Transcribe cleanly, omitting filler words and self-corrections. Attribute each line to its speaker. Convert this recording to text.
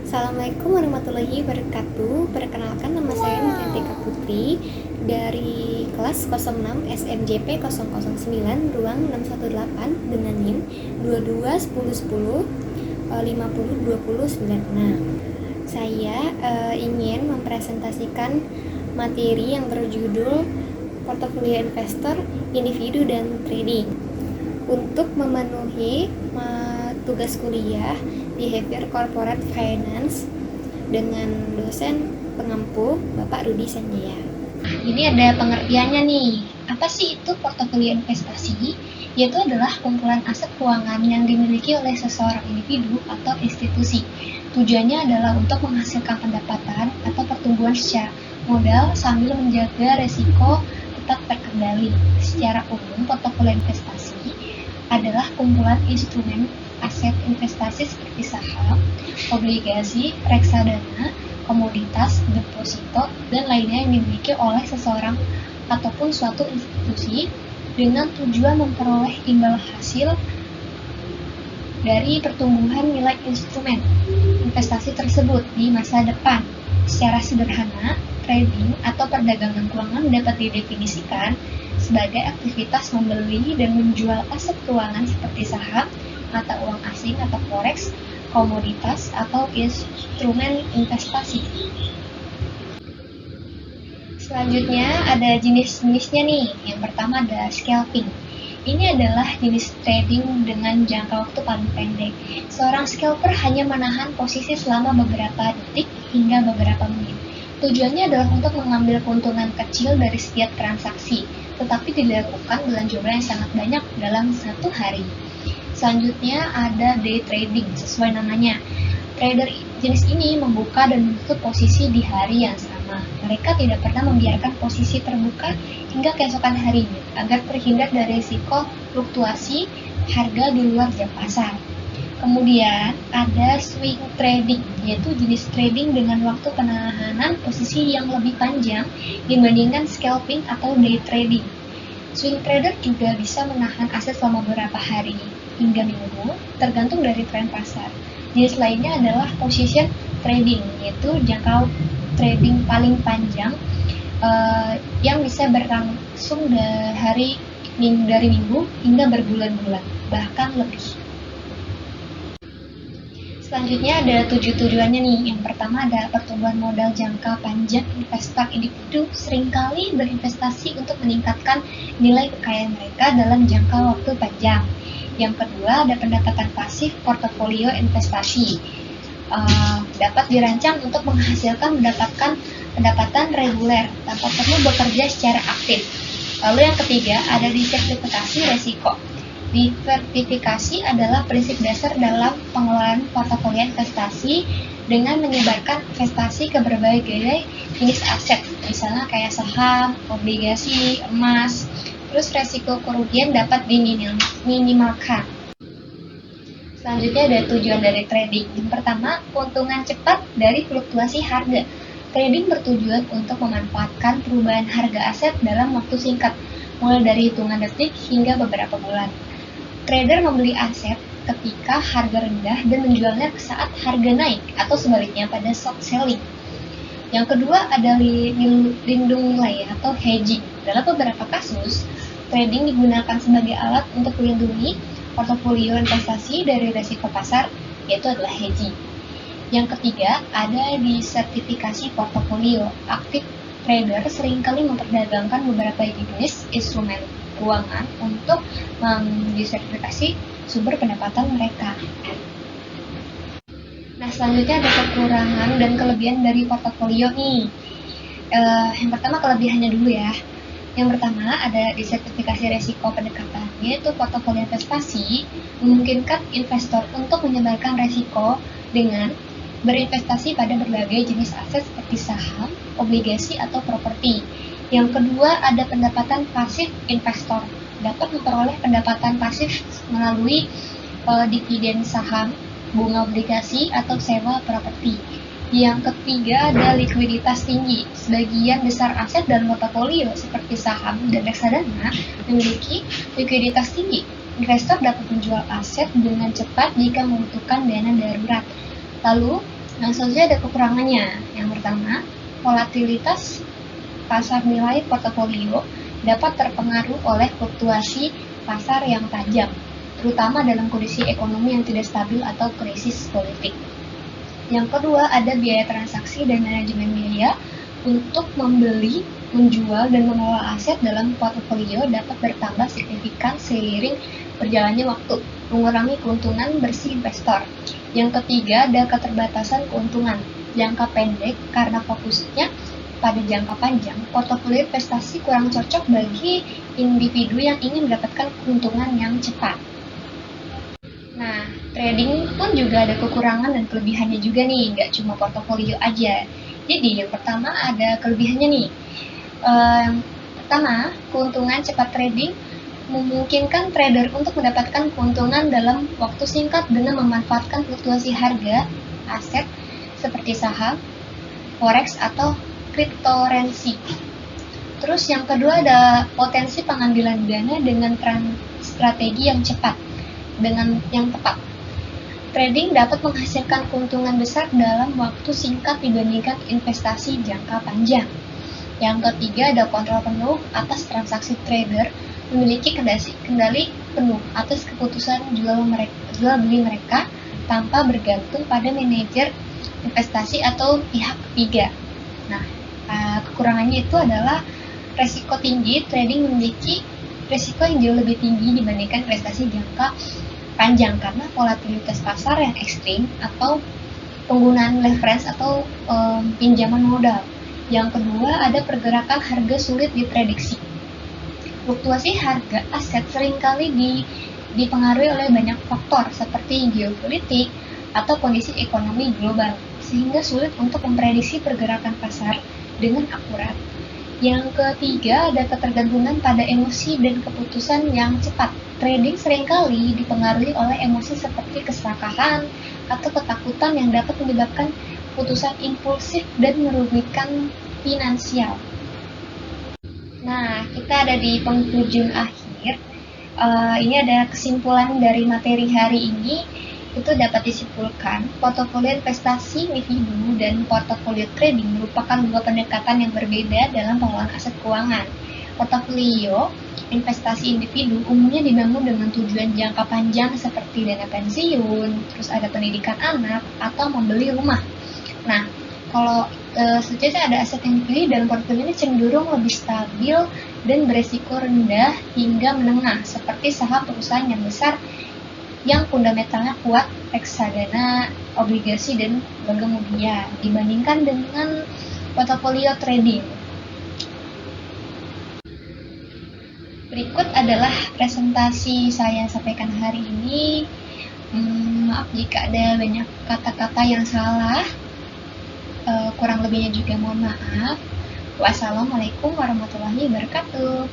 Speaker 1: Assalamualaikum warahmatullahi wabarakatuh. Perkenalkan, nama saya Nuryantika Putri dari kelas 06 SMJP 009 ruang 618 dengan NIM 22 10 10 50 20 96. Saya ingin mempresentasikan materi yang berjudul Portofolio Investor, Individu dan Trading. Untuk memenuhi tugas kuliah Behavior Corporate Finance dengan dosen pengampu Bapak Rudi Sanjaya.
Speaker 2: Ini ada pengertiannya nih. Apa sih itu portofolio investasi? Yaitu adalah kumpulan aset keuangan yang dimiliki oleh seseorang individu atau institusi. Tujuannya adalah untuk menghasilkan pendapatan atau pertumbuhan secara modal sambil menjaga resiko tetap terkendali. Secara umum, portofolio investasi adalah kumpulan instrumen aset investasi seperti saham, obligasi, reksadana, komoditas, deposito, dan lainnya yang dimiliki oleh seseorang ataupun suatu institusi dengan tujuan memperoleh imbal hasil dari pertumbuhan nilai instrumen investasi tersebut di masa depan. Secara sederhana, trading atau perdagangan keuangan dapat didefinisikan sebagai aktivitas membeli dan menjual aset keuangan seperti saham, mata uang asing atau forex, komoditas atau instrumen investasi. Selanjutnya ada jenis-jenisnya nih. Yang pertama ada scalping. Ini adalah jenis trading dengan jangka waktu paling pendek. Seorang scalper hanya menahan posisi selama beberapa detik hingga beberapa menit. Tujuannya adalah untuk mengambil keuntungan kecil dari setiap transaksi, tetapi dilakukan dalam jumlah yang sangat banyak dalam satu hari. Selanjutnya ada day trading, sesuai namanya. Trader jenis ini membuka dan menutup posisi di hari yang sama. Mereka tidak pernah membiarkan posisi terbuka hingga keesokan harinya, agar terhindar dari risiko fluktuasi harga di luar jam pasar. Kemudian ada swing trading, yaitu jenis trading dengan waktu penahanan posisi yang lebih panjang dibandingkan scalping atau day trading. Swing trader juga bisa menahan aset selama beberapa hari hingga minggu, tergantung dari tren pasar. Jenis lainnya adalah position trading, yaitu jangka trading paling panjang yang bisa berlangsung dari minggu hingga berbulan-bulan, bahkan lebih. Selanjutnya ada 7 tujuannya nih. Yang pertama ada pertumbuhan modal jangka panjang. Investor individu seringkali berinvestasi untuk meningkatkan nilai kekayaan mereka dalam jangka waktu panjang. Yang kedua ada pendapatan pasif portofolio investasi. Dapat dirancang untuk mendapatkan pendapatan reguler tanpa perlu bekerja secara aktif. Lalu yang ketiga ada diversifikasi resiko. Diversifikasi adalah prinsip dasar dalam pengelolaan portofolio investasi dengan menyebarkan investasi ke berbagai jenis aset, misalnya kayak saham, obligasi, emas. Terus resiko kerugian dapat diminimalkan. Selanjutnya ada tujuan dari trading. Yang pertama, keuntungan cepat dari fluktuasi harga. Trading bertujuan untuk memanfaatkan perubahan harga aset dalam waktu singkat, mulai dari hitungan detik hingga beberapa bulan. Trader membeli aset ketika harga rendah dan menjualnya saat harga naik, atau sebaliknya pada short selling. Yang kedua ada lindung nilai atau hedging. Dalam beberapa kasus, trading digunakan sebagai alat untuk melindungi portofolio investasi dari risiko pasar, yaitu adalah hedging. Yang ketiga ada disertifikasi portofolio. Aktif trader seringkali memperdagangkan beberapa jenis instrumen keuangan untuk mendiversifikasi sumber pendapatan mereka. Nah, selanjutnya ada kekurangan dan kelebihan dari portofolio nih. Yang pertama kelebihannya dulu ya. Yang pertama ada disertifikasi resiko pendekatan, yaitu portofolio investasi memungkinkan investor untuk menyebarkan resiko dengan berinvestasi pada berbagai jenis aset seperti saham, obligasi, atau properti. Yang kedua ada pendapatan pasif investor, dapat memperoleh pendapatan pasif melalui dividen saham, bunga obligasi, atau sewa properti. Yang ketiga ada likuiditas tinggi. Sebagian besar aset dalam portofolio seperti saham dan reksadana memiliki likuiditas tinggi. Investor dapat menjual aset dengan cepat jika membutuhkan dana darurat. Lalu Nah, selanjutnya ada kekurangannya. Yang pertama, volatilitas pasar nilai portofolio dapat terpengaruh oleh fluktuasi pasar yang tajam, terutama dalam kondisi ekonomi yang tidak stabil atau krisis politik. Yang kedua, ada biaya transaksi dan manajemen biaya untuk membeli, menjual, dan mengelola aset dalam portofolio dapat bertambah signifikan seiring berjalannya waktu, mengurangi keuntungan bersih investor. Yang ketiga, ada keterbatasan keuntungan jangka pendek karena fokusnya pada jangka panjang. Portofolio investasi kurang cocok bagi individu yang ingin mendapatkan keuntungan yang cepat. Nah, trading pun juga ada kekurangan dan kelebihannya juga nih, nggak cuma portofolio aja. Jadi, yang pertama ada kelebihannya nih. Pertama, keuntungan cepat trading memungkinkan trader untuk mendapatkan keuntungan dalam waktu singkat dengan memanfaatkan fluktuasi harga aset seperti saham, forex, atau cryptocurrency. Terus yang kedua ada potensi pengambilan dana dengan strategi yang cepat dengan yang tepat. Trading dapat menghasilkan keuntungan besar dalam waktu singkat dibandingkan investasi jangka panjang. Yang ketiga ada kontrol penuh atas transaksi. Trader memiliki kendali penuh atas keputusan jual beli mereka tanpa bergantung pada manajer investasi atau pihak ketiga. Nah, kekurangannya itu adalah resiko tinggi. Trading memiliki resiko yang jauh lebih tinggi dibandingkan investasi jangka panjang karena volatilitas pasar yang ekstrim atau penggunaan leverage atau pinjaman modal. Yang kedua ada pergerakan harga sulit diprediksi. Fluktuasi harga aset seringkali dipengaruhi oleh banyak faktor seperti geopolitik atau kondisi ekonomi global, sehingga sulit untuk memprediksi pergerakan pasar dengan akurat. Yang ketiga ada ketergantungan pada emosi dan keputusan yang cepat. Trading seringkali dipengaruhi oleh emosi seperti keserakahan atau ketakutan yang dapat menyebabkan keputusan impulsif dan merugikan finansial. Nah, kita ada di penghujung akhir. Ini ada kesimpulan dari materi hari ini. Itu dapat disimpulkan, portofolio investasi individu dan portofolio trading merupakan dua pendekatan yang berbeda dalam pengelolaan aset keuangan. Portofolio investasi individu umumnya dibangun dengan tujuan jangka panjang seperti dana pensiun, terus ada pendidikan anak, atau membeli rumah. Nah, kalau sejenis ada aset yang dipilih dalam portofolio ini cenderung lebih stabil dan beresiko rendah hingga menengah, seperti saham perusahaan yang besar yang fundamentalnya kuat, reksadana, obligasi, dan logam mulia dibandingkan dengan portofolio trading. Berikut adalah presentasi saya sampaikan hari ini. Maaf jika ada banyak kata-kata yang salah, kurang lebihnya juga mohon maaf. Wassalamualaikum warahmatullahi wabarakatuh.